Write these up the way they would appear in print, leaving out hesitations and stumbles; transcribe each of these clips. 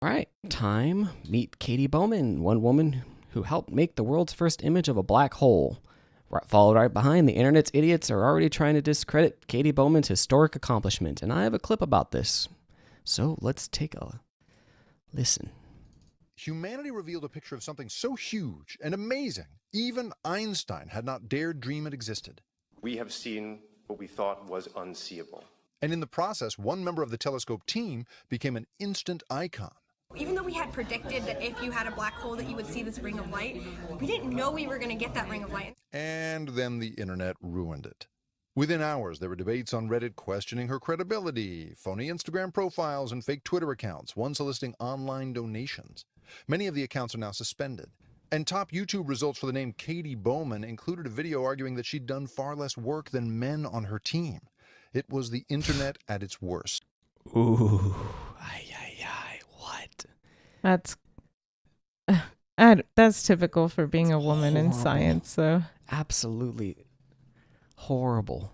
All right, time. Meet Katie Bouman, one woman who helped make the world's first image of a black hole. Followed right behind, the internet's idiots are already trying to discredit Katie Bouman's historic accomplishment, and I have a clip about this. So let's take a listen. Humanity revealed a picture of something so huge and amazing, even Einstein had not dared dream it existed. We have seen what we thought was unseeable. And in the process, one member of the telescope team became an instant icon. Even though we had predicted that if you had a black hole that you would see this ring of light, we didn't know we were going to get that ring of light. And then the internet ruined it. Within hours, there were debates on Reddit questioning her credibility, phony Instagram profiles, and fake Twitter accounts, one soliciting online donations. Many of the accounts are now suspended. And top YouTube results for the name Katie Bouman included a video arguing that she'd done far less work than men on her team. It was the internet at its worst. Ooh, what? That's typical for being a woman in science. So absolutely horrible.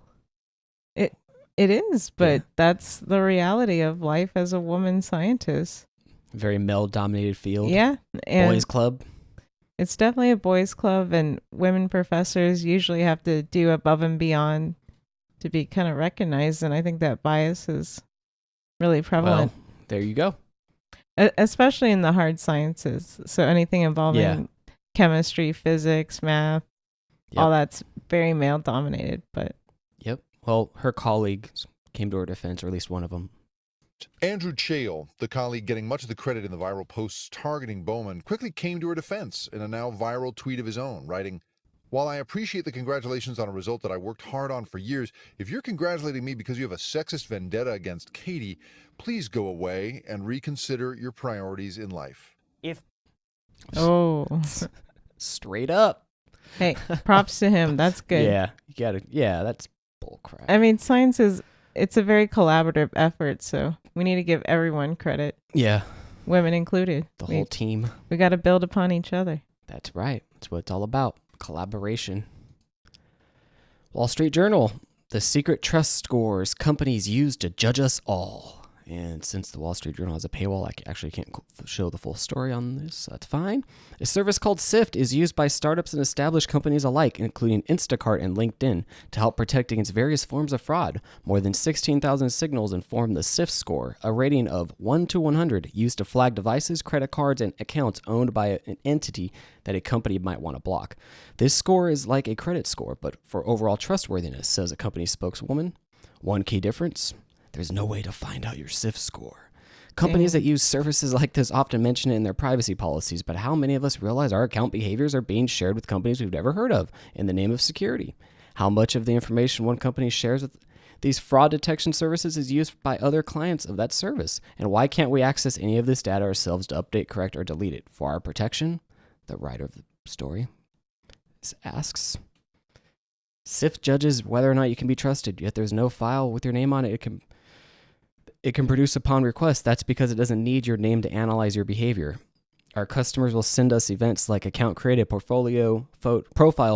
It is, but that's the reality of life as a woman scientist. Very male-dominated field. Yeah, and boys' club. It's definitely a boys' club, and women professors usually have to do above and beyond to be kind of recognized, and I think that bias is really prevalent. Well, there you go. Especially in the hard sciences. So anything involving chemistry, physics, math, all that's very male dominated. But well, her colleagues came to her defense, or at least one of them. Andrew Chale, the colleague getting much of the credit in the viral posts targeting Bouman, quickly came to her defense in a now viral tweet of his own, writing, "While I appreciate the congratulations on a result that I worked hard on for years, if you're congratulating me because you have a sexist vendetta against Katie, please go away and reconsider your priorities in life." Straight up. Hey, props to him. That's good. Yeah, you gotta. Yeah, that's bullcrap. I mean, science it's a very collaborative effort, so we need to give everyone credit. Yeah, women included. The whole team. We got to build upon each other. That's right. That's what it's all about. Collaboration. Wall Street Journal. The secret trust scores companies use to judge us all. And since the Wall Street Journal has a paywall, I actually can't show the full story on this. So that's fine. A service called SIFT is used by startups and established companies alike, including Instacart and LinkedIn, to help protect against various forms of fraud. More than 16,000 signals inform the SIFT score, a rating of 1 to 100 used to flag devices, credit cards, and accounts owned by an entity that a company might want to block. This score is like a credit score, but for overall trustworthiness, says a company spokeswoman. One key difference: there's no way to find out your SIFT score. Companies that use services like this often mention it in their privacy policies, but how many of us realize our account behaviors are being shared with companies we've never heard of in the name of security? How much of the information one company shares with these fraud detection services is used by other clients of that service? And why can't we access any of this data ourselves to update, correct, or delete it? For our protection, the writer of the story asks. SIFT judges whether or not you can be trusted, yet there's no file with your name on it. It can produce upon request. That's because it doesn't need your name to analyze your behavior. Our customers will send us events like account created, profile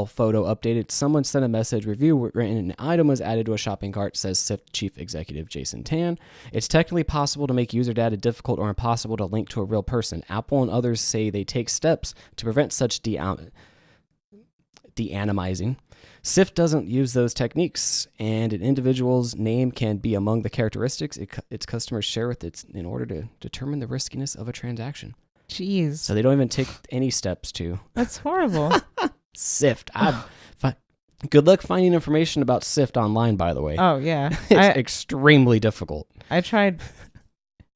photo updated, someone sent a message, review written, an item was added to a shopping cart, says SIFT Chief Executive Jason Tan. It's technically possible to make user data difficult or impossible to link to a real person. Apple and others say they take steps to prevent such de-anonymizing. SIFT doesn't use those techniques, and an individual's name can be among the characteristics its customers share with it in order to determine the riskiness of a transaction. Jeez. So they don't even take any steps to. That's horrible. SIFT. Good luck finding information about SIFT online, by the way. Oh, yeah. It's extremely difficult. I tried.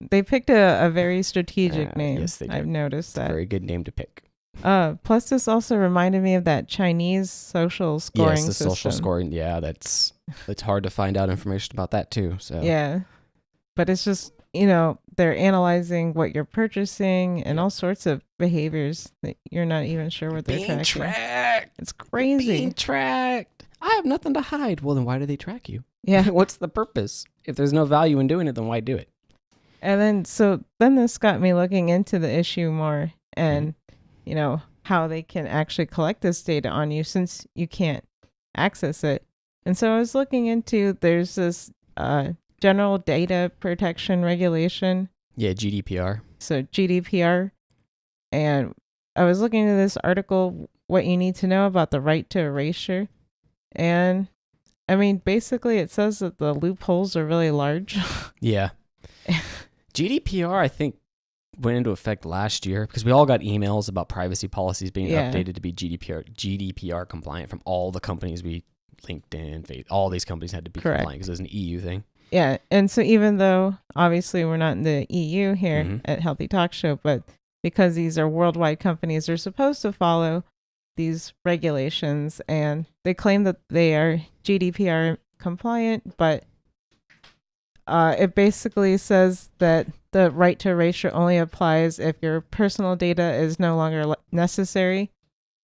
They picked a very strategic name. Yes, they did. I've noticed that. Very good name to pick. Plus, this also reminded me of that Chinese social scoring system. Yes, the social scoring. Yeah, it's hard to find out information about that too. So yeah, but it's just, they're analyzing what you're purchasing and all sorts of behaviors that you're not even sure what they're tracking. Tracked. It's crazy. Being tracked. I have nothing to hide. Well, then why do they track you? Yeah. What's the purpose? If there's no value in doing it, then why do it? And then this got me looking into the issue more and, how they can actually collect this data on you since you can't access it. And so I was looking into, there's this general data protection regulation Yeah, GDPR. So GDPR. And I was looking at this article, what you need to know about the right to erasure. And I mean, basically it says that the loopholes are really large. Yeah. GDPR, I think, went into effect last year because we all got emails about privacy policies being updated to be GDPR compliant from all the companies LinkedIn, all these companies had to be compliant because it was an EU thing. Yeah. And so even though obviously we're not in the EU here at Healthy Talk Show, but because these are worldwide companies, they're supposed to follow these regulations, and they claim that they are GDPR compliant, but it basically says that the right to erasure only applies if your personal data is no longer necessary,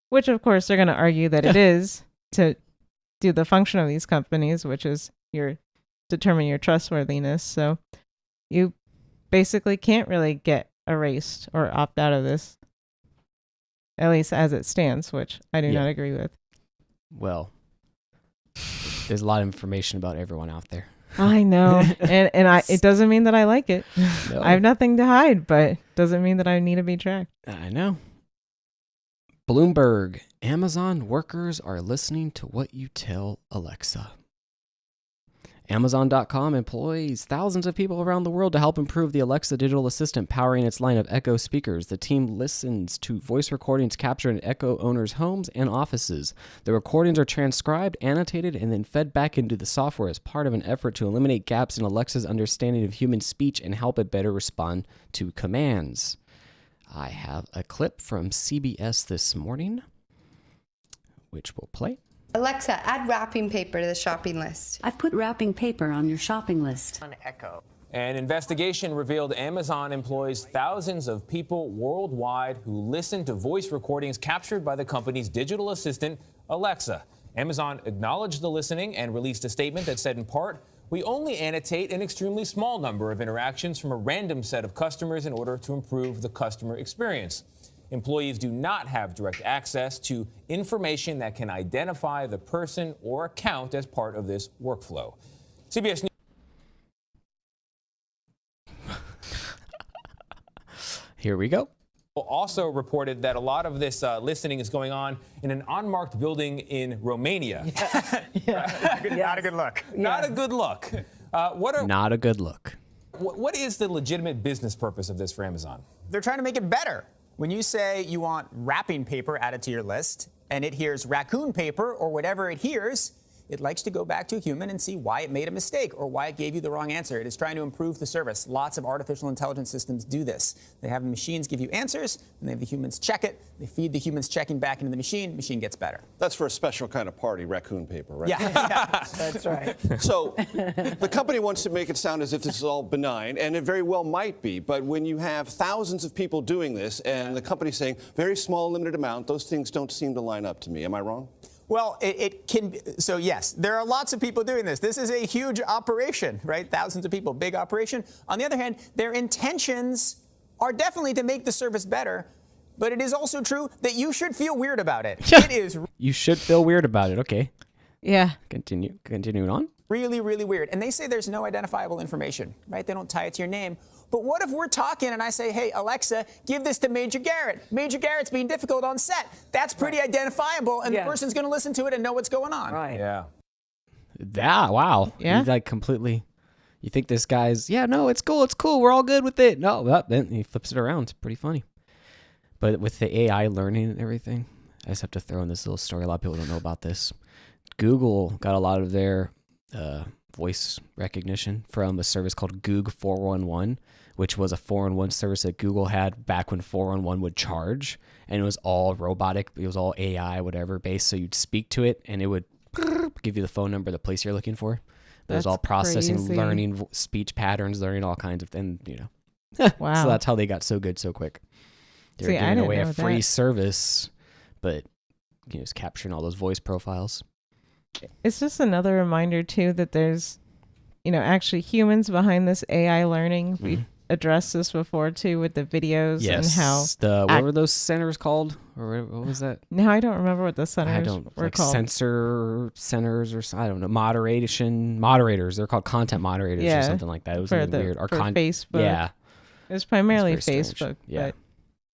which of course they're going to argue that it is to do the function of these companies, which is determine your trustworthiness. So you basically can't really get erased or opt out of this, at least as it stands, which I do not agree with. Well, there's a lot of information about everyone out there. I know. and it doesn't mean that I like it. No. I have nothing to hide, but doesn't mean that I need to be tracked. I know. Bloomberg, Amazon workers are listening to what you tell Alexa. Amazon.com employs thousands of people around the world to help improve the Alexa digital assistant powering its line of Echo speakers. The team listens to voice recordings captured in Echo owners' homes and offices. The recordings are transcribed, annotated, and then fed back into the software as part of an effort to eliminate gaps in Alexa's understanding of human speech and help it better respond to commands. I have a clip from CBS this morning, which we'll play. Alexa, add wrapping paper to the shopping list. I've put wrapping paper on your shopping list. On Echo. An investigation revealed Amazon employs thousands of people worldwide who listen to voice recordings captured by the company's digital assistant, Alexa. Amazon acknowledged the listening and released a statement that said, in part, "We only annotate an extremely small number of interactions from a random set of customers in order to improve the customer experience. Employees do not have direct access to information that can identify the person or account as part of this workflow." CBS News. Here we go. Also reported that a lot of this listening is going on in an unmarked building in Romania. Not a good look. Not a good look. Not a good look. What is the legitimate business purpose of this for Amazon? They're trying to make it better. When you say you want wrapping paper added to your list and it hears raccoon paper or whatever it hears, it likes to go back to a human and see why it made a mistake or why it gave you the wrong answer. It is trying to improve the service. Lots of artificial intelligence systems do this. They have the machines give you answers, and they have the humans check it. They feed the humans checking back into the machine gets better. That's for a special kind of party, raccoon paper, right? Yeah, that's right. So the company wants to make it sound as if this is all benign, and it very well might be, but when you have thousands of people doing this and the company saying very small, limited amount, those things don't seem to line up to me. Am I wrong? Well, it can be. So yes, there are lots of people doing this. This is a huge operation, right? Thousands of people, big operation. On the other hand, their intentions are definitely to make the service better, but it is also true that you should feel weird about it. It is. You should feel weird about it. Okay. Yeah. Continuing on. Really, really weird. And they say there's no identifiable information, right? They don't tie it to your name. But what if we're talking and I say, hey, Alexa, give this to Major Garrett. Major Garrett's being difficult on set. That's pretty identifiable, and the person's going to listen to it and know what's going on. Right. Yeah. Wow. Yeah. He's like completely. You think this guy's, no, it's cool. We're all good with it. No, then he flips it around. It's pretty funny. But with the AI learning and everything, I just have to throw in this little story. A lot of people don't know about this. Google got a lot of their voice recognition from a service called Goog 411, which was a 411 service that Google had back when 411 would charge, and it was all robotic. It was all AI, whatever, based. So you'd speak to it, and it would give you the phone number, the place you're looking for. It was all processing, crazy. learning speech patterns, learning all kinds of things, Wow. So that's how they got so good so quick. They were See, I giving didn't away know a free that. service, but it's capturing all those voice profiles. It's just another reminder too that there's, actually humans behind this AI learning. We've addressed this before too with the videos and how. What were those centers called? Or what was that? No, I don't remember what the centers were like called. sensor centers or I don't know, moderators. They're called content moderators or something like that. It was for something weird. Or for Facebook. Yeah. It was primarily It's very strange. Facebook, Yeah. but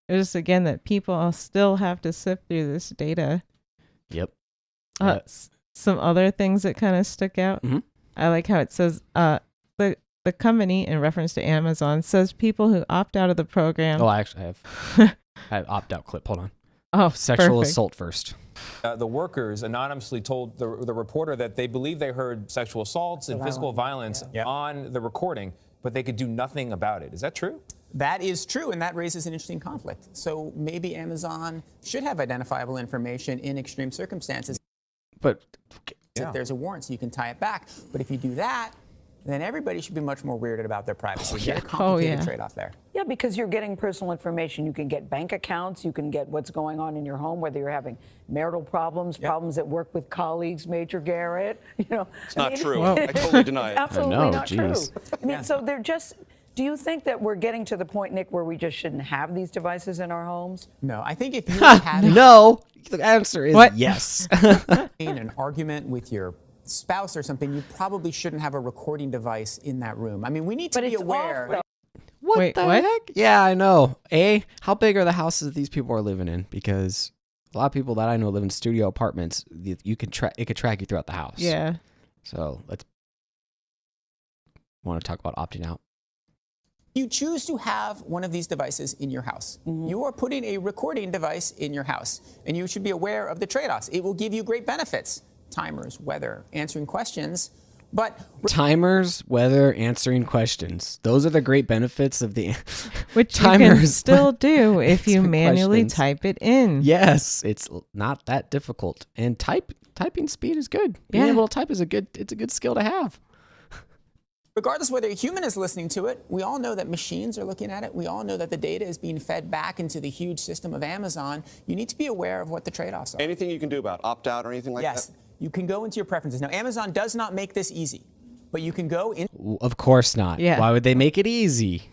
it was again that people still have to sift through this data. Yep. Some other things that kind of stuck out. Mhm. I like how it says the company, in reference to Amazon, says people who opt out of the program. Oh, I actually have I have opt-out clip. Hold on. Oh, Sexual perfect. assault first. The workers anonymously told the reporter that they believe they heard sexual assaults and physical violence on the recording, but they could do nothing about it. Is that true? That is true, and that raises an interesting conflict. So maybe Amazon should have identifiable information in extreme circumstances. But If there's a warrant, so you can tie it back. But if you do that, then everybody should be much more weirded about their privacy. Very complicated trade-off there. Yeah, because you're getting personal information. You can get bank accounts. You can get what's going on in your home, whether you're having marital problems, problems at work with colleagues, Major Garrett. You know, It's not true. I totally deny it. Absolutely I know, not geez. true. I mean, so they're just. Do you think that we're getting to the point, Nick, where we just shouldn't have these devices in our homes? No, I think if you had no, the answer is yes. in an argument with your spouse or something, you probably shouldn't have a recording device in that room. I mean, we need to be aware. What the heck? Yeah, I know. How big are the houses these people are living in? Because a lot of people that I know live in studio apartments. You can it could track you throughout the house. Yeah. So let's want to talk about opting out. You choose to have one of these devices in your house. You are putting a recording device in your house, and you should be aware of the trade-offs. It will give you great benefits: timers, weather, answering questions. But timers, weather, answering questions. Those are the great benefits of the which timers. You can still do if you manually type it in. Yes, it's not that difficult, and typing speed is good. Being able to type is a good skill to have. Regardless whether a human is listening to it, we all know that machines are looking at it. We all know that the data is being fed back into the huge system of Amazon. You need to be aware of what the trade-offs are. Anything you can do about opt out or anything like that? Yes, you can go into your preferences. Now, Amazon does not make this easy, but you can go Of course not. Yeah. Why would they make it easy?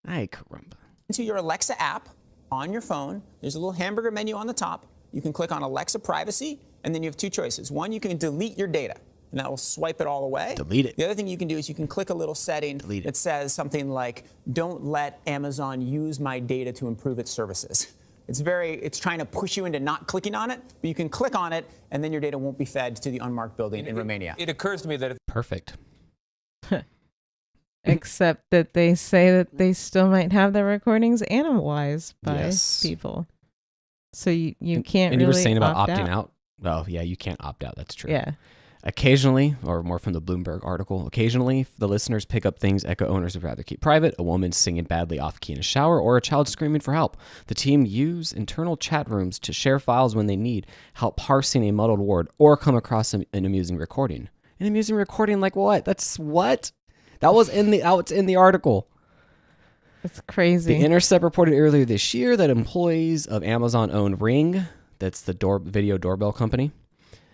Ay, caramba. into your Alexa app on your phone. There's a little hamburger menu on the top. You can click on Alexa Privacy, and then you have two choices. One, you can delete your data, and that will swipe it all away. Delete it. The other thing you can do is you can click a little setting that says something like, don't let Amazon use my data to improve its services. It's trying to push you into not clicking on it, but you can click on it, and then your data won't be fed to the unmarked building in Romania. It occurs to me that Perfect. Except that they say that they still might have their recordings analyzed by people. So you can't And really you were saying about opt opting out. Oh, yeah, you can't opt out. That's true. Yeah. Occasionally, or more from the Bloomberg article, occasionally the listeners pick up things Echo owners would rather keep private: a woman singing badly off-key in a shower, or a child screaming for help. The team use internal chat rooms to share files when they need help parsing a muddled word or come across an amusing recording. An amusing recording like what? That's what? That was in the article. It's crazy. The Intercept reported earlier this year that employees of Amazon-owned Ring, that's the video doorbell company,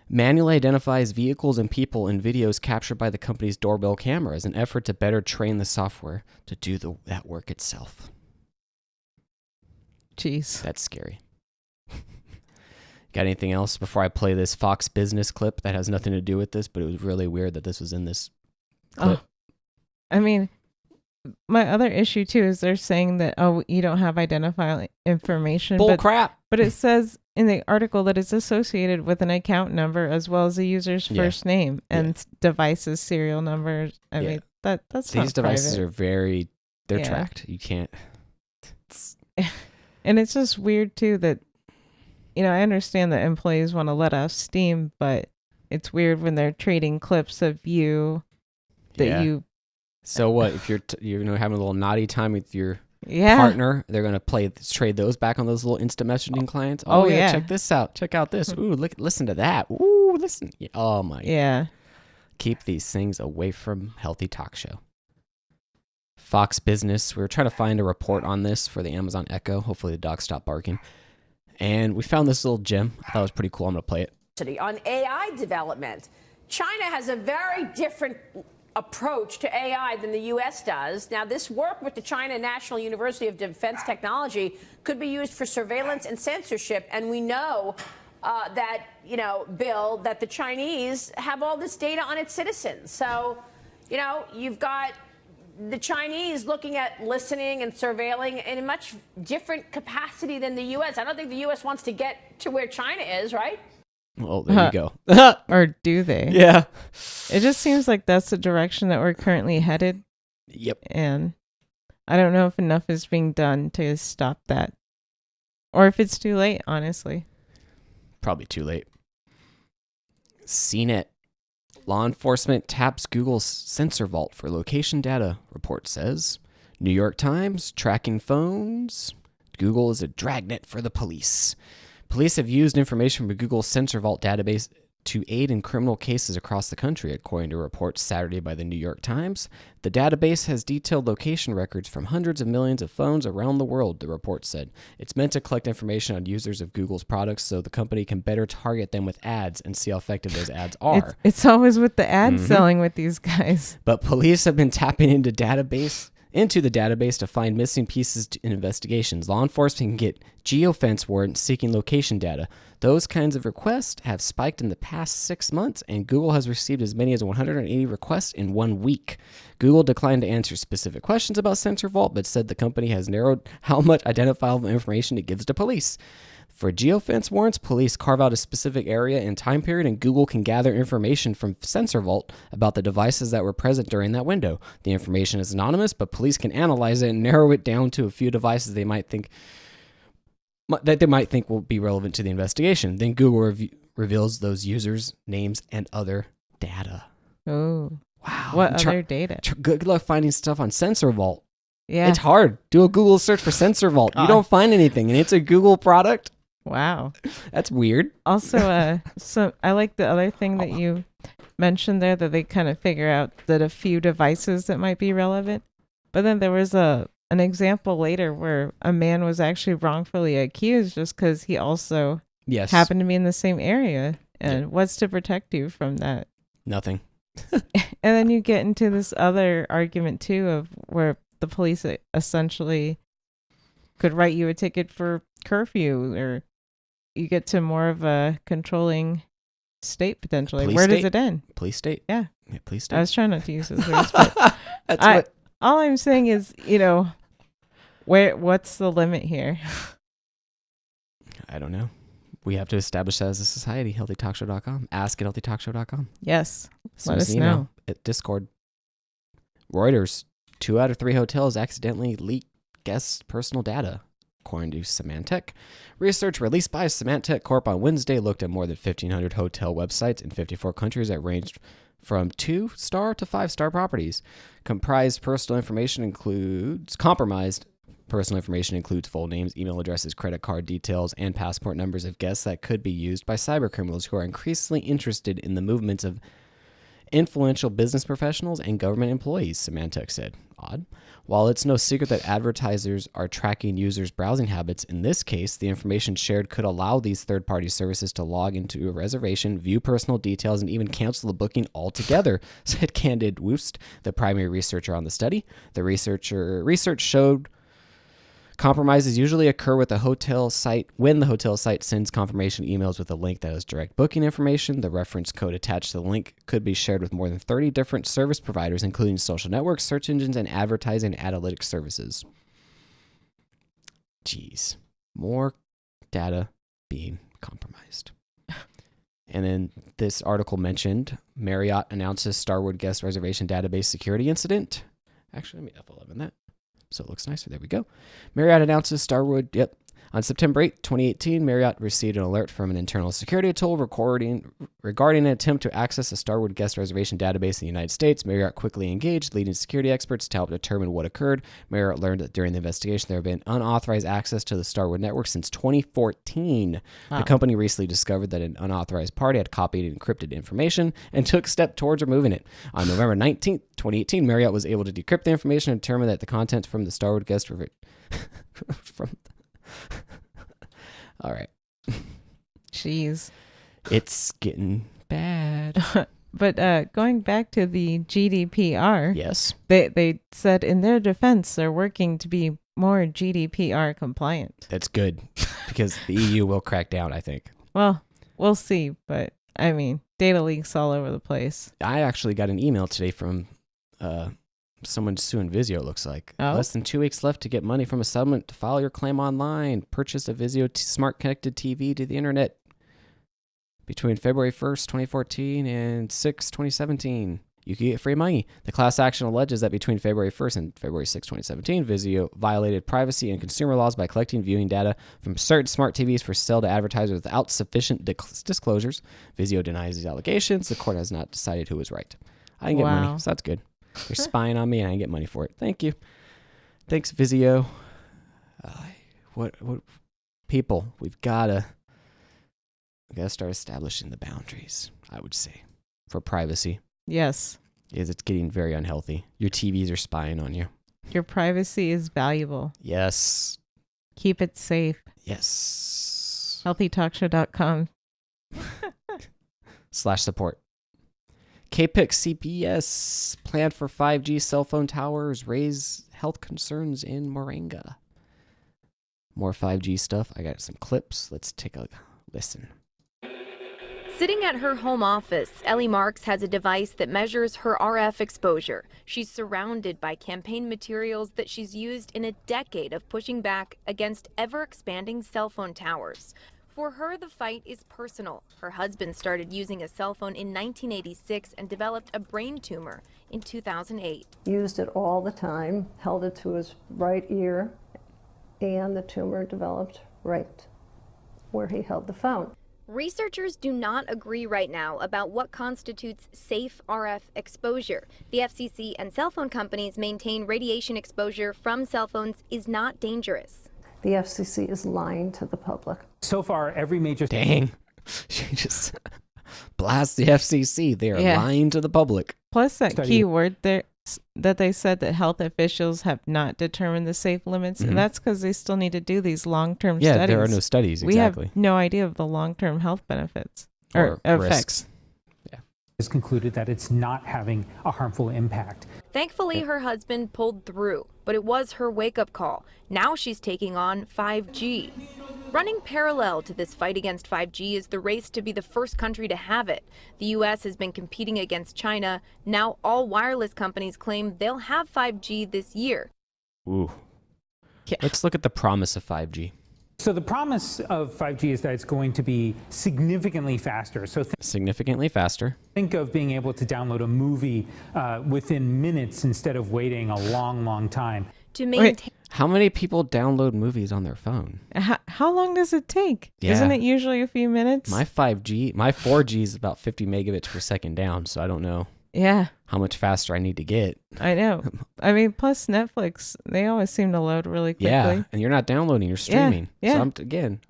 manually identifies vehicles and people in videos captured by the company's doorbell camera as an effort to better train the software to do that work itself. Jeez. That's scary. Got anything else before I play this Fox Business clip that has nothing to do with this, but it was really weird that this was in this clip? I mean, my other issue too is they're saying that, you don't have identifiable information. Bull crap. But it says in the article that it's associated with an account number as well as the user's first name and device's serial numbers. I mean, that's these devices private. are they're tracked. You can't. And it's just weird too that, I understand that employees want to let off steam, but it's weird when they're trading clips of you that you. So what if you're having a little naughty time with your partner? They're gonna trade those back on those little instant messaging clients. Oh yeah, check this out. Check out this. Ooh, listen to that. Ooh, listen. Oh my. Yeah. Keep these things away from Healthy Talk Show. Fox Business. We were trying to find a report on this for the Amazon Echo. Hopefully the dogs stop barking. And we found this little gem. I thought it was pretty cool. I'm gonna play it. On AI development, China has a very different approach to AI than the U.S. does. Now, this work with the China National University of Defense Technology could be used for surveillance and censorship. And we know that, Bill, that the Chinese have all this data on its citizens. So, you've got the Chinese looking at listening and surveilling in a much different capacity than the U.S. I don't think the U.S. wants to get to where China is, right? Well, there you go. Or do they? Yeah. It just seems like that's the direction that we're currently headed. Yep. And I don't know if enough is being done to stop that. Or if it's too late, honestly. Probably too late. CNET. Law enforcement taps Google's Sensorvault for location data, report says. New York Times, tracking phones. Google is a dragnet for the police. Police have used information from Google's Sensorvault database to aid in criminal cases across the country, according to reports Saturday by the New York Times. The database has detailed location records from hundreds of millions of phones around the world, the report said. It's meant to collect information on users of Google's products so the company can better target them with ads and see how effective those ads are. It's always with the ad selling with these guys. But police have been tapping into the database to find missing pieces in investigations. Law enforcement can get geofence warrants seeking location data. Those kinds of requests have spiked in the past 6 months, and Google has received as many as 180 requests in 1 week. Google declined to answer specific questions about Sensorvault, but said the company has narrowed how much identifiable information it gives to police. For geofence warrants, police carve out a specific area and time period, and Google can gather information from Sensorvault about the devices that were present during that window. The information is anonymous, but police can analyze it and narrow it down to a few devices they might think will be relevant to the investigation. Then Google reveals those users' names and other data. Oh. Wow. What other data? Good luck finding stuff on Sensorvault. Yeah. It's hard. Do a Google search for Sensorvault. You don't find anything, and it's a Google product. Wow. That's weird. Also, so I like the other thing that you mentioned there, that they kind of figure out that a few devices that might be relevant. But then there was an example later where a man was actually wrongfully accused just because he also happened to be in the same area. And what's to protect you from that? Nothing. And then you get into this other argument too of where the police essentially could write you a ticket for curfew, or you get to more of a controlling state potentially. Police Where state. does it end? Police state. Yeah. Police state. I was trying not to use those words, but all I'm saying is, what's the limit here? I don't know. We have to establish that as a society. HealthyTalkShow.com. Ask at HealthyTalkShow.com. Yes. Send Let us know. At Discord. Reuters. 2 out of 3 hotels accidentally leaked guests' personal data, according to Symantec. Research released by Symantec Corp on Wednesday looked at more than 1,500 hotel websites in 54 countries that ranged from 2-star to 5-star properties. Compromised personal information includes full names, email addresses, credit card details, and passport numbers of guests that could be used by cybercriminals who are increasingly interested in the movements of influential business professionals and government employees, Symantec said. Odd. While it's no secret that advertisers are tracking users' browsing habits, in this case, the information shared could allow these third-party services to log into a reservation, view personal details, and even cancel the booking altogether, said Candid Woost, the primary researcher on the study. The research showed compromises usually occur with the hotel site when the hotel site sends confirmation emails with a link that has direct booking information. The reference code attached to the link could be shared with more than 30 different service providers, including social networks, search engines, and advertising analytics services. Jeez. More data being compromised. And then this article mentioned Marriott announces Starwood guest reservation database security incident. Actually, let me F11 that, so it looks nicer. There we go. Marriott announces Starwood. Yep. On September 8, 2018, Marriott received an alert from an internal security tool regarding an attempt to access a Starwood guest reservation database in the United States. Marriott quickly engaged leading security experts to help determine what occurred. Marriott learned that during the investigation, there had been unauthorized access to the Starwood network since 2014. Wow. The company recently discovered that an unauthorized party had copied encrypted information and took steps towards removing it. On November 19, 2018, Marriott was able to decrypt the information and determine that the content from the Starwood guest all right. Jeez. It's getting bad. But going back to the GDPR, yes, they said in their defense they're working to be more GDPR compliant. That's good because the EU will crack down, I think. Well, we'll see, but I mean, data leaks all over the place. I actually got an email today from Someone suing Vizio, looks like. Oh. Less than 2 weeks left to get money from a settlement to file your claim online. Purchase a Vizio smart connected TV to the internet between February 1st, 2014 and 2017. You can get free money. The class action alleges that between February 1st and February 6, 2017, Vizio violated privacy and consumer laws by collecting viewing data from certain smart TVs for sale to advertisers without sufficient disclosures. Vizio denies these allegations. The court has not decided who was right. I didn't get money, so that's good. They're spying on me, and I didn't get money for it. Thank you. Thanks, Vizio. What people? We've got to start establishing the boundaries, I would say, for privacy. Yes. Is it's getting very unhealthy. Your TVs are spying on you. Your privacy is valuable. Yes. Keep it safe. Yes. HealthyTalkShow.com /support. KPIC CPS plan for 5G cell phone towers raise health concerns in Moringa. More 5G stuff. I got some clips. Let's take a listen. Sitting at her home office, Ellie Marks has a device that measures her RF exposure. She's surrounded by campaign materials that she's used in a decade of pushing back against ever-expanding cell phone towers. For her, the fight is personal. Her husband started using a cell phone in 1986 and developed a brain tumor in 2008. Used it all the time, held it to his right ear, and the tumor developed right where he held the phone. Researchers do not agree right now about what constitutes safe RF exposure. The FCC and cell phone companies maintain radiation exposure from cell phones is not dangerous. The FCC is lying to the public. So far, every major... Dang. She just blasts the FCC. They are lying to the public. Plus that key word there that they said that health officials have not determined the safe limits. Mm-hmm. And that's because they still need to do these long-term studies. studies. There are no studies, exactly. We have no idea of the long-term health benefits or effects. Has concluded that it's not having a harmful impact. Thankfully, her husband pulled through, but it was her wake-up call. Now she's taking on 5G. Running parallel to this fight against 5G is the race to be the first country to have it. The U.S. has been competing against China. Now all wireless companies claim they'll have 5G this year. Ooh. Yeah. Let's look at the promise of 5G. So the promise of 5G is that it's going to be significantly faster. So significantly faster. Think of being able to download a movie within minutes instead of waiting a long, long time. To maintain. How many people download movies on their phone? How long does it take? Yeah. Isn't it usually a few minutes? My 4G is about 50 megabits per second down, so I don't know. Yeah. How much faster I need to get. I know. I mean, plus Netflix, they always seem to load really quickly. Yeah, and you're not downloading, you're streaming. Yeah. So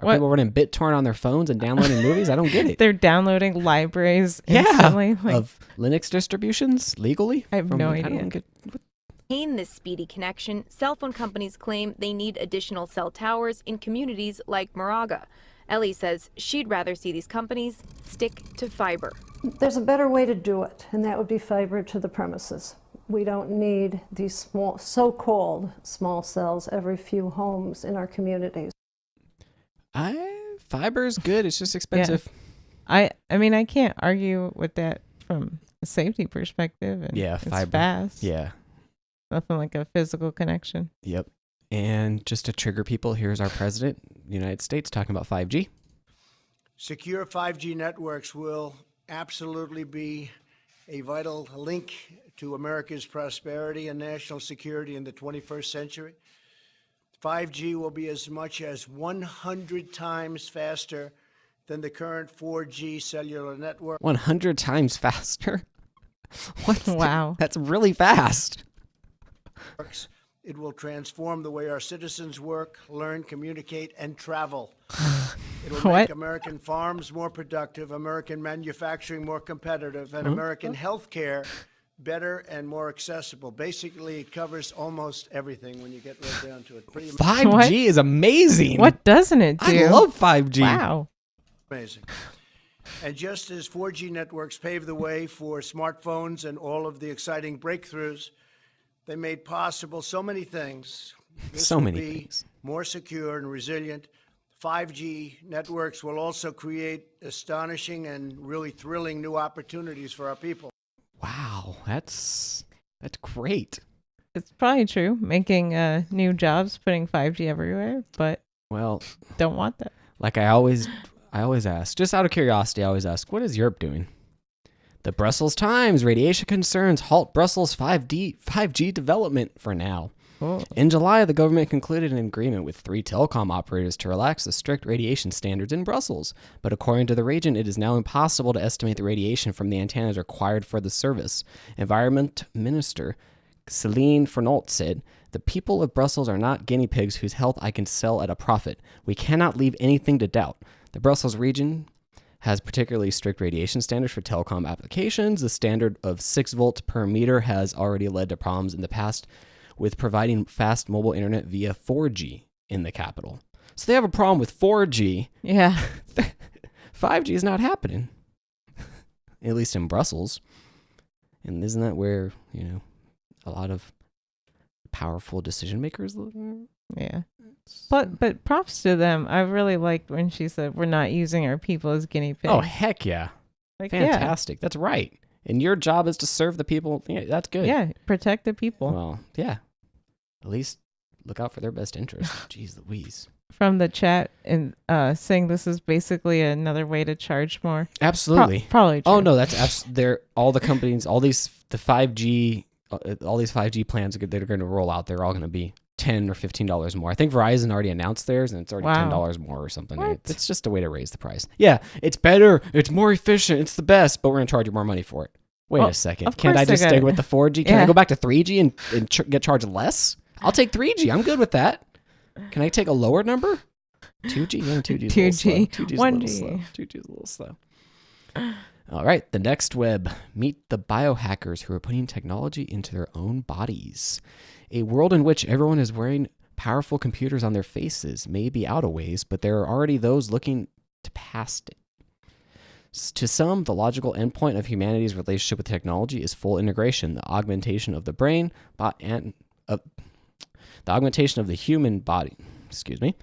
are people running BitTorrent on their phones and downloading movies? I don't get it. They're downloading libraries instantly. Of Linux distributions legally? I have no idea. To maintain this speedy connection, cell phone companies claim they need additional cell towers in communities like Moraga. Ellie says she'd rather see these companies stick to fiber. There's a better way to do it, and that would be fiber to the premises. We don't need these small, so-called small cells every few homes in our communities. Fiber is good. It's just expensive. Yeah. I mean, I can't argue with that from a safety perspective. And yeah, it's fiber. Fast. Yeah. Nothing like a physical connection. Yep. And just to trigger people, here's our president, United States, talking about 5G. Secure 5G networks will absolutely be a vital link to America's prosperity and national security in the 21st century. 5G will be as much as 100 times faster than the current 4G cellular network. 100 times faster? What? Wow. That's really fast. It will transform the way our citizens work, learn, communicate, and travel. It will make American farms more productive, American manufacturing more competitive, and American healthcare better and more accessible. Basically, it covers almost everything when you get right down to it. 5G is amazing. What doesn't it do? I love 5G. Wow. Amazing. And just as 4G networks paved the way for smartphones and all of the exciting breakthroughs, they made possible so many things. This so will many be things. More secure and resilient. 5G networks will also create astonishing and really thrilling new opportunities for our people. Wow, that's great. it's probably true, making new jobs, putting 5G everywhere, but well, don't want that. Like I always ask, just out of curiosity, I always ask, what is Europe doing? The Brussels Times, radiation concerns halt Brussels 5G development for now. Oh. In July, the government concluded an agreement with 3 telecom operators to relax the strict radiation standards in Brussels. But according to the region, it is now impossible to estimate the radiation from the antennas required for the service. Environment Minister Céline Fernot said, "The people of Brussels are not guinea pigs whose health I can sell at a profit. We cannot leave anything to doubt. The Brussels region has particularly strict radiation standards for telecom applications. The standard of 6 volts per meter has already led to problems in the past with providing fast mobile internet via 4G in the capital." So they have a problem with 4G. Yeah. 5G is not happening, at least in Brussels. And isn't that where, a lot of powerful decision makers live? Yeah. But props to them. I really liked when she said, we're not using our people as guinea pigs. Oh, heck yeah. Fantastic. That's right. And your job is to serve the people. Yeah, that's good. Yeah, protect the people. Well, yeah. At least look out for their best interest. Jeez Louise. From the chat and saying this is basically another way to charge more. Absolutely. Probably true. Oh no, that's they're all the companies, all these 5G plans that are going to roll out. They're all going to be $10 or $15 more. I think Verizon already announced theirs, and it's already $10 more or something. What? It's just a way to raise the price. Yeah, it's better. It's more efficient. It's the best, but we're going to charge you more money for it. Wait a second. Can't I just stay with the 4G? Can I go back to 3G and get charged less? I'll take 3G. I'm good with that. Can I take a lower number? 2G? Yeah, 2G. 2G. 1G. 2G is a little slow. All right, the next web. Meet the biohackers who are putting technology into their own bodies. A world in which everyone is wearing powerful computers on their faces may be out of ways, but there are already those looking to past it. To some, the logical endpoint of humanity's relationship with technology is full integration, the augmentation of the brain, the augmentation of the human body. The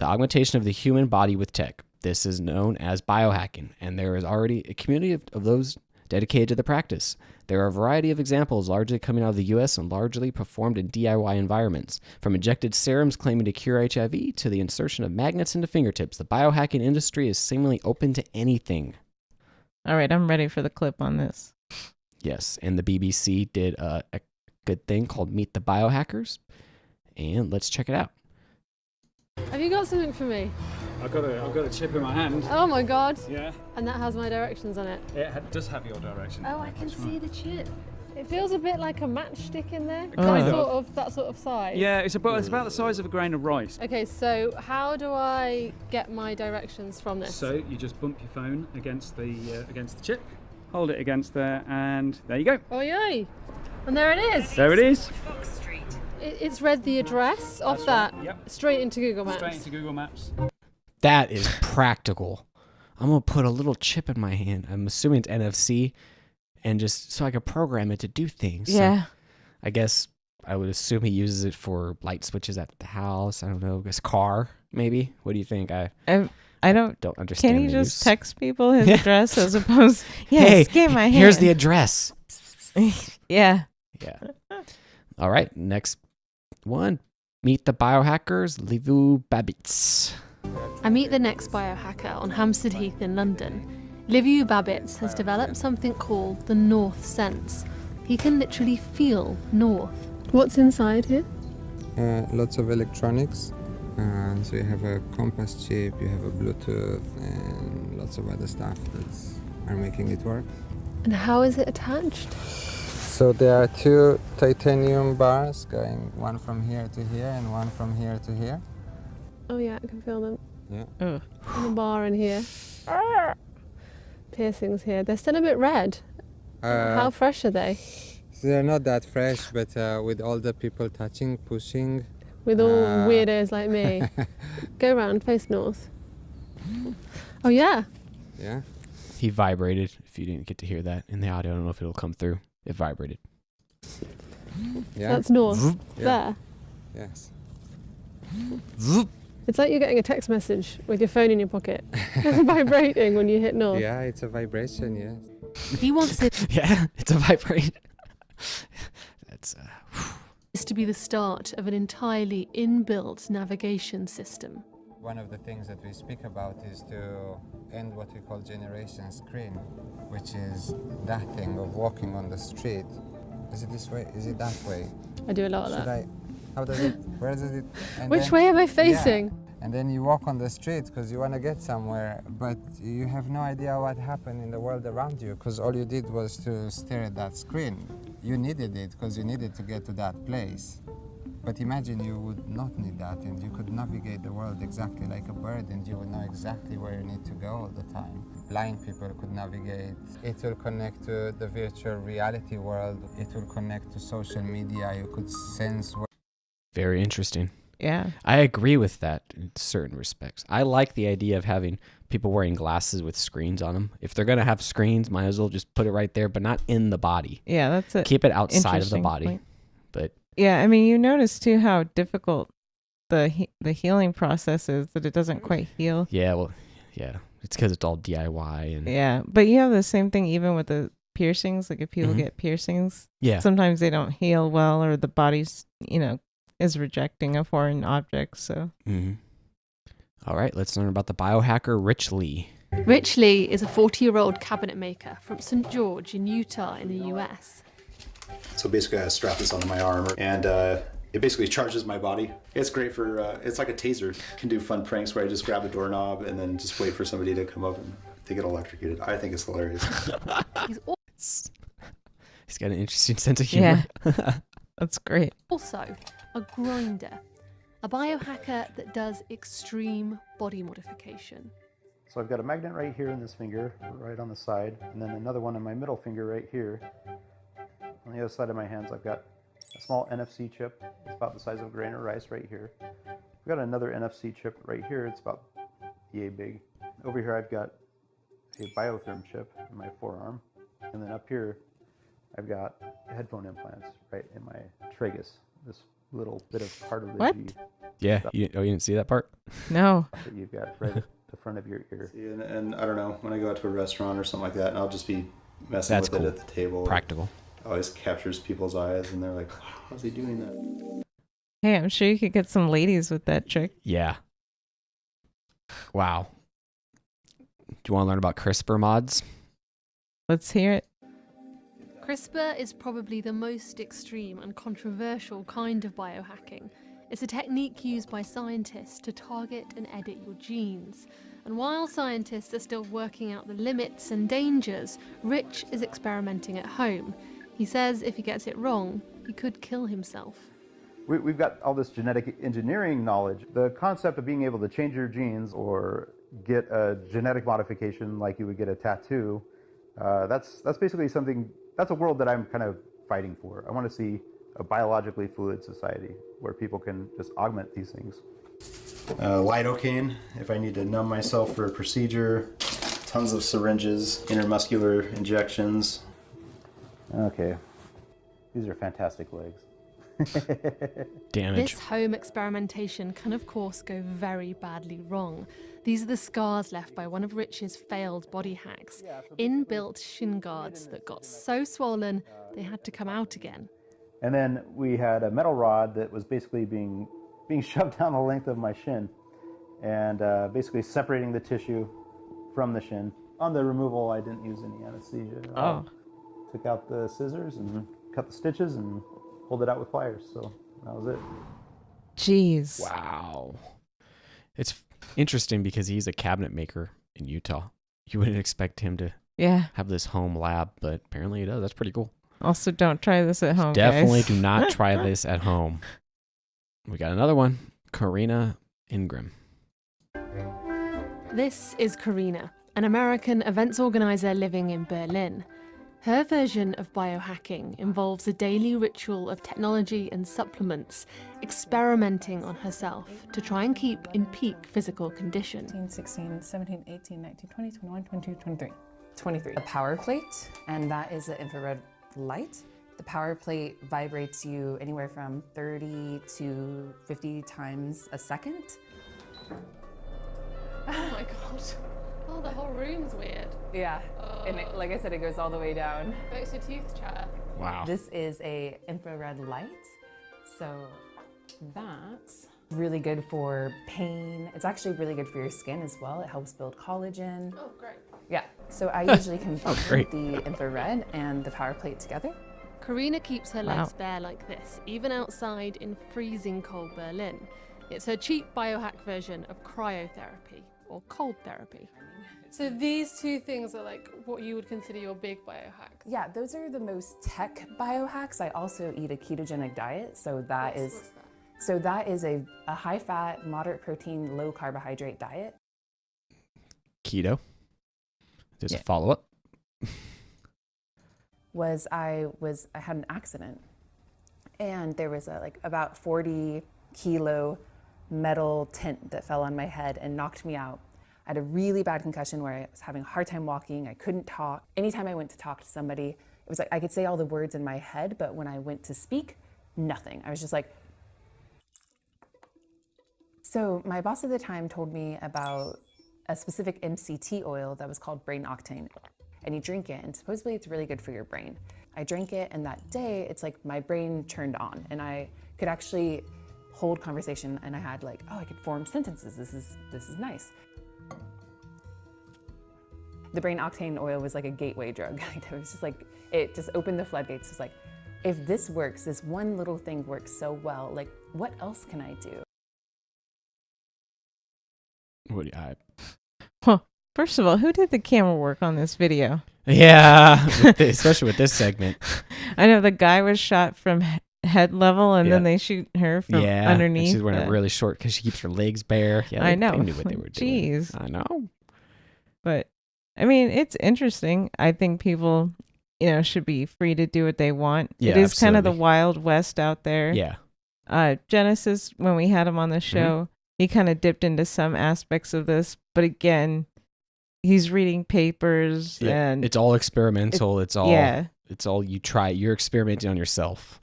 augmentation of the human body with tech. This is known as biohacking, and there is already a community of those dedicated to the practice. There are a variety of examples, largely coming out of the U.S. and largely performed in DIY environments. From injected serums claiming to cure HIV to the insertion of magnets into fingertips, the biohacking industry is seemingly open to anything. All right, I'm ready for the clip on this. Yes, and the BBC did a good thing called Meet the Biohackers, and let's check it out. Have you got something for me? I've got a chip in my hand. Oh my god. Yeah. And that has my directions on it. It does have your directions. Oh, I can see the chip. It feels a bit like a matchstick in there. Kind of. That sort of size. Yeah, it's about the size of a grain of rice. Okay, so how do I get my directions from this? So you just bump your phone against the chip, hold it against there, and there you go. Oh yay! And there it is. There it is. It's read the address off that straight into Google Maps. Straight into Google Maps. That is practical. I'm going to put a little chip in my hand. I'm assuming it's NFC, and just so I can program it to do things. Yeah. So I guess I would assume he uses it for light switches at the house. I don't know. His car, maybe. What do you think? I don't understand. Can he the just use. text people his address as opposed? Yeah, hey, scan my hand. Here's the address. Yeah. Yeah. All right. Next one. Meet the biohackers, Livu Babitz. I meet the next biohacker on Hampstead Heath in London. Liviu Babitz has developed something called the North Sense. He can literally feel north. What's inside here? Lots of electronics. So you have a compass chip, you have a Bluetooth, and lots of other stuff that are making it work. And how is it attached? So there are 2 titanium bars going one from here to here and one from here to here. Oh yeah, I can feel them. Yeah. And the bar in here. Piercings here. They're still a bit red. How fresh are they? So they're not that fresh, but with all the people touching, pushing. With all weirdos like me. Go round, face north. Oh yeah. Yeah. He vibrated. If you didn't get to hear that in the audio, I don't know if it'll come through. It vibrated. Yeah. So that's north. There. Yes. It's like you're getting a text message with your phone in your pocket. It's vibrating when you hit north. Yeah, it's a vibration, yes. He wants it. Yeah, it's a vibration. That's Is to be the start of an entirely inbuilt navigation system. One of the things that we speak about is to end what we call generation screen, which is that thing of walking on the street. Is it this way? Is it that way? I do a lot of Should that. How does it? Where does it? And Which way am I facing? Yeah. And then you walk on the street because you want to get somewhere, but you have no idea what happened in the world around you because all you did was to stare at that screen. You needed it because you needed to get to that place. But imagine you would not need that and you could navigate the world exactly like a bird and you would know exactly where you need to go all the time. Blind people could navigate. It will connect to the virtual reality world. It will connect to social media. You could sense where... very interesting. Yeah. I agree with that in certain respects. I like the idea of having people wearing glasses with screens on them. If they're going to have screens, might as well just put it right there, but not in the body. Yeah, that's it. Keep it outside of the body. Point. But yeah, I mean, you notice too how difficult the healing process is, that it doesn't quite heal. yeah, well, yeah. It's because it's all DIY. And Yeah, but you have the same thing even with the piercings. Like if people get piercings, Yeah. sometimes they don't heal well, or the body's, is rejecting a foreign object. So All right, let's learn about the biohacker Rich Lee. Rich Lee is a 40-year-old cabinet maker from St. George in Utah in the US. So basically I strap this onto my arm and it basically charges my body. It's great for, it's like a taser. Can do fun pranks where I just grab a doorknob and then just wait for somebody to come up and they get electrocuted. I think it's hilarious. He's got an interesting sense of humor. Yeah, that's great. Also, a grinder, a biohacker that does extreme body modification. So I've got a magnet right here in this finger, right on the side, and then another one on my middle finger right here. On the other side of my hands, I've got a small NFC chip. It's about the size of a grain of rice right here. I've got another NFC chip right here. It's about yay big. Over here, I've got a biotherm chip in my forearm. And then up here, I've got headphone implants right in my tragus, this little bit of cartilage. Yeah, you didn't see that part? No. That you've got right at the front of your ear. See, and I don't know, when I go out to a restaurant or something like that, and I'll just be messing That's with cool. it at the table. Practical. It always captures people's eyes, and they're like, wow, how's he doing that? Hey, I'm sure you could get some ladies with that trick. Yeah. Wow. Do you want to learn about CRISPR mods? Let's hear it. CRISPR is probably the most extreme and controversial kind of biohacking. It's a technique used by scientists to target and edit your genes. And while scientists are still working out the limits and dangers, Rich is experimenting at home. He says if he gets it wrong, he could kill himself. We've got all this genetic engineering knowledge. The concept of being able to change your genes or get a genetic modification like you would get a tattoo, that's basically something, that's a world that I'm kind of fighting for. I want to see a biologically fluid society where people can just augment these things. Lidocaine, if I need to numb myself for a procedure, tons of syringes, intermuscular injections. Okay, these are fantastic legs. Damage. This home experimentation can of course go very badly wrong. These are the scars left by one of Rich's failed body hacks. Inbuilt shin guards that got so swollen they had to come out again. And then we had a metal rod that was basically being shoved down the length of my shin and basically separating the tissue from the shin. On the removal, I didn't use any anesthesia. Took out the scissors and cut the stitches and pulled it out with pliers. So that was it. Jeez. Wow. It's interesting because he's a cabinet maker in Utah. You wouldn't expect him to have this home lab, but apparently he does. That's pretty cool. Also, don't try this at home, Definitely guys. do not try this at home. We got another one. Karina Ingram. This is Karina, an American events organizer living in Berlin. Her version of biohacking involves a daily ritual of technology and supplements, experimenting on herself to try and keep in peak physical condition. 15, 16, 17, 18, 19, 20, 21, 22, 23. 23. A power plate, and that is an infrared light. The power plate vibrates you anywhere from 30 to 50 times a second. Oh my god. Oh, the whole room's weird. Yeah, and like I said, it goes all the way down. Makes your teeth chatter. Wow. This is a infrared light. So that's really good for pain. It's actually really good for your skin as well. It helps build collagen. Oh, great. Yeah. So I usually combine great. the infrared and the power plate together. Karina keeps her Wow. legs bare like this, even outside in freezing cold Berlin. It's her cheap biohack version of cryotherapy, or cold therapy. So these two things are like what you would consider your big biohacks? Yeah, those are the most tech biohacks. I also eat a ketogenic diet, so that is a high-fat, moderate protein, low carbohydrate diet. Keto. There's a follow-up. I had an accident, and there was about 40 kilo metal tint that fell on my head and knocked me out. I had a really bad concussion where I was having a hard time walking. I couldn't talk. Anytime I went to talk to somebody, it was like I could say all the words in my head, but when I went to speak, nothing. I was just like. So my boss at the time told me about a specific MCT oil that was called brain octane. And you drink it, and supposedly it's really good for your brain. I drank it, and that day, it's like my brain turned on, and I could actually hold conversation, and I had I could form sentences. This is nice. The brain octane oil was like a gateway drug. It was just it just opened the floodgates. It was like, if this works, this one little thing works so well, what else can I do? What do you, Well, first of all, who did the camera work on this video? Yeah, especially with this segment. I know the guy was shot from head level, and then they shoot her from underneath. And she's wearing a really short because she keeps her legs bare. Yeah, I know. They knew what they were doing. Jeez. I know. But I mean, it's interesting. I think people, should be free to do what they want. Yeah, it is kind of the absolutely. Wild West out there. Yeah. Genesis, when we had him on the show, he kind of dipped into some aspects of this, but again, he's reading papers and it's all experimental. It's all you try. You're experimenting on yourself.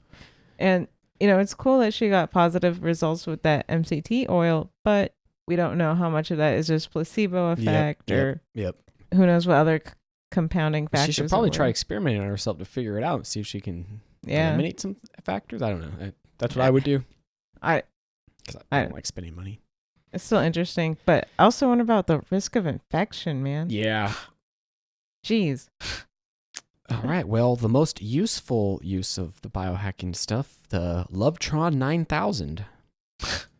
And it's cool that she got positive results with that MCT oil, but we don't know how much of that is just placebo effect or who knows what other compounding factors. She should probably try experimenting on herself to figure it out and see if she can eliminate some factors. I don't know. That's what I would do. I don't like spending money. It's still interesting, but I also wonder about the risk of infection, man. Yeah. Jeez. All right. Well, the most useful use of the biohacking stuff, the Lovetron 9000.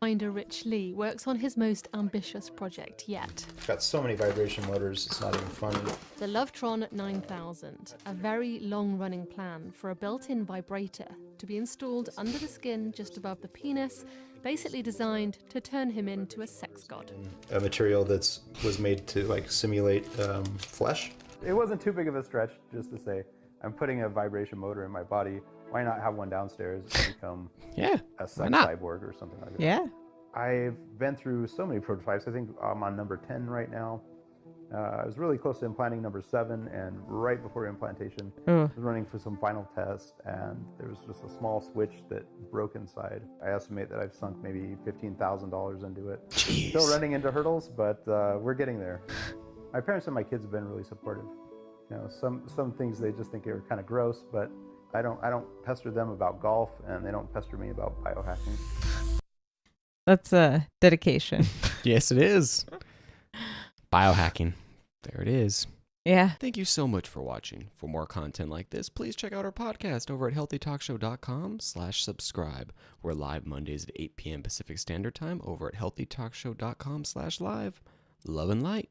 Finder Rich Lee works on his most ambitious project yet. I've got so many vibration motors, it's not even funny. The Lovetron 9000, a very long-running plan for a built-in vibrator to be installed under the skin just above the penis, basically designed to turn him into a sex god. A material that was made to simulate flesh. It wasn't too big of a stretch just to say, I'm putting a vibration motor in my body. Why not have one downstairs and become a sex cyborg or something like that? Yeah. I've been through so many prototypes. I think I'm on number 10 right now. I was really close to implanting number 7, and right before implantation, I was running for some final tests, and there was just a small switch that broke inside. I estimate that I've sunk maybe $15,000 into it. Jeez. Still running into hurdles, but we're getting there. My parents and my kids have been really supportive. Some things they just think are kind of gross, but I don't pester them about golf, and they don't pester me about biohacking. That's a dedication. Yes, it is. Biohacking. There it is. Yeah. Thank you so much for watching. For more content like this, please check out our podcast over at healthytalkshow.com/subscribe. We're live Mondays at 8 p.m. Pacific Standard Time over at healthytalkshow.com/live. Love and light.